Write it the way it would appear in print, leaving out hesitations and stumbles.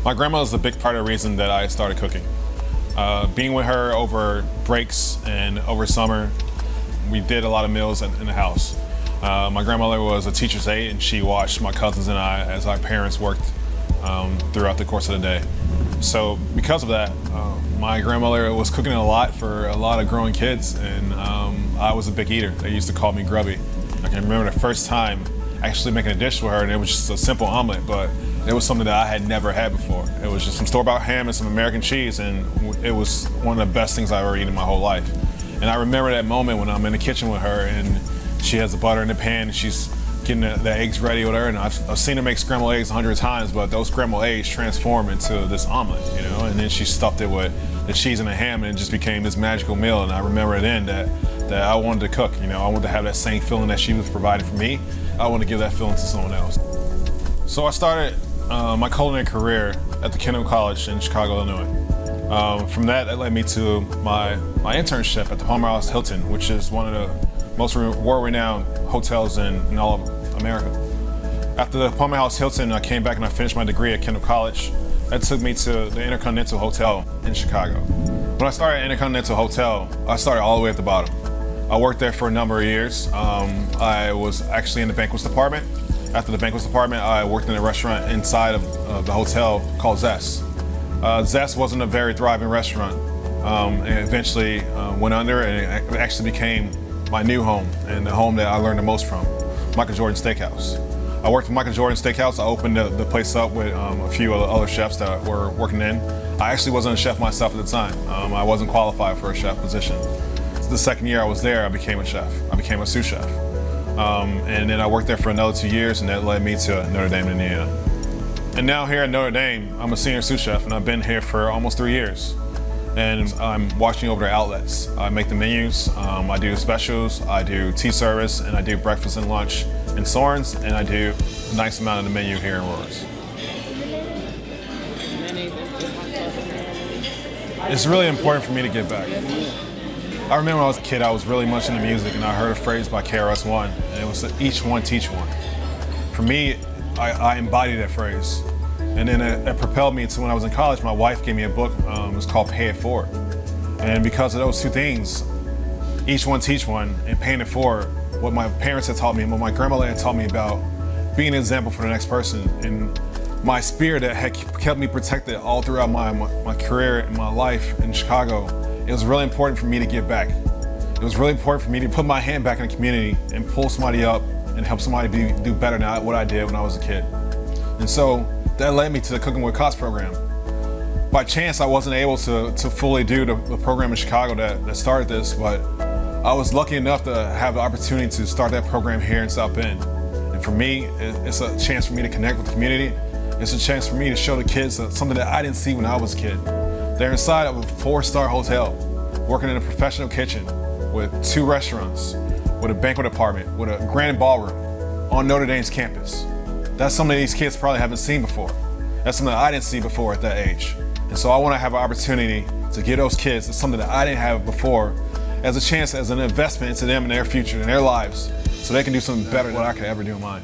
My grandma is a big part of the reason that I started cooking. Being with her over breaks and over summer, we did a lot of meals in the house. My grandmother was a teacher's aide, and she watched my cousins and I as our parents worked throughout the course of the day. So because of that, my grandmother was cooking a lot for a lot of growing kids, and I was a big eater. They used to call me grubby. I can remember the first time actually making a dish with her, and it was just a simple omelet, but it was something that I had never had before. It was just some store-bought ham and some American cheese, and it was one of the best things I've ever eaten in my whole life. And I remember that moment when I'm in the kitchen with her, and she has the butter in the pan, and she's getting the eggs ready with her, and I've seen her make scrambled eggs 100 times, but those scrambled eggs transform into this omelet, you know, and then she stuffed it with the cheese and the ham, and it just became this magical meal. And I remember then that I wanted to cook, you know, I wanted to have that same feeling that she was providing for me. I wanted to give that feeling to someone else. So I started my culinary career at the Kendall College in Chicago, Illinois. From that led me to my internship at the Palmer House Hilton, which is one of the most world-renowned hotels in all of America. After the Palmer House Hilton, I came back and I finished my degree at Kendall College. That took me to the Intercontinental Hotel in Chicago. When I started at Intercontinental Hotel, I started all the way at the bottom. I worked there for a number of years. I was actually in the banquets department. After the banquets department, I worked in a restaurant inside of the hotel called Zest. Zest wasn't a very thriving restaurant. It eventually went under, and it actually became my new home and the home that I learned the most from, Michael Jordan Steakhouse. I worked at Michael Jordan Steakhouse. I opened the place up with a few other chefs that were working in. I actually wasn't a chef myself at the time. I wasn't qualified for a chef position. The second year I was there, I became a chef. I became a sous chef. And then I worked there for another 2 years, and that led me to Notre Dame, Indiana. And now here at Notre Dame, I'm a senior sous chef, and I've been here for almost 3 years. And I'm watching over their outlets. I make the menus, I do specials, I do tea service, and I do breakfast and lunch in Soren's, and I do a nice amount of the menu here in Roars. It's really important for me to give back. I remember when I was a kid, I was really much into music, and I heard a phrase by KRS-One, and it was each one teach one. For me, I embodied that phrase. And then it propelled me to when I was in college. My wife gave me a book, it was called Pay It Forward. And because of those two things, each one teach one, and paying it forward, what my parents had taught me and what my grandmother had taught me about being an example for the next person, and my spirit that had kept me protected all throughout my career and my life in Chicago, it was really important for me to give back. It was really important for me to put my hand back in the community and pull somebody up and help somebody do better than what I did when I was a kid. And so that led me to the Cooking with Cost program. By chance, I wasn't able to fully do the program in Chicago that started this, but I was lucky enough to have the opportunity to start that program here in South Bend. And for me, it's a chance for me to connect with the community. It's a chance for me to show the kids something that I didn't see when I was a kid. They're inside of a 4-star hotel, working in a professional kitchen with 2 restaurants, with a banquet department, with a grand ballroom on Notre Dame's campus. That's something these kids probably haven't seen before. That's something that I didn't see before at that age. And so I want to have an opportunity to give those kids something that I didn't have before as a chance, as an investment into them and their future and their lives, so they can do something better than I could ever do in mine.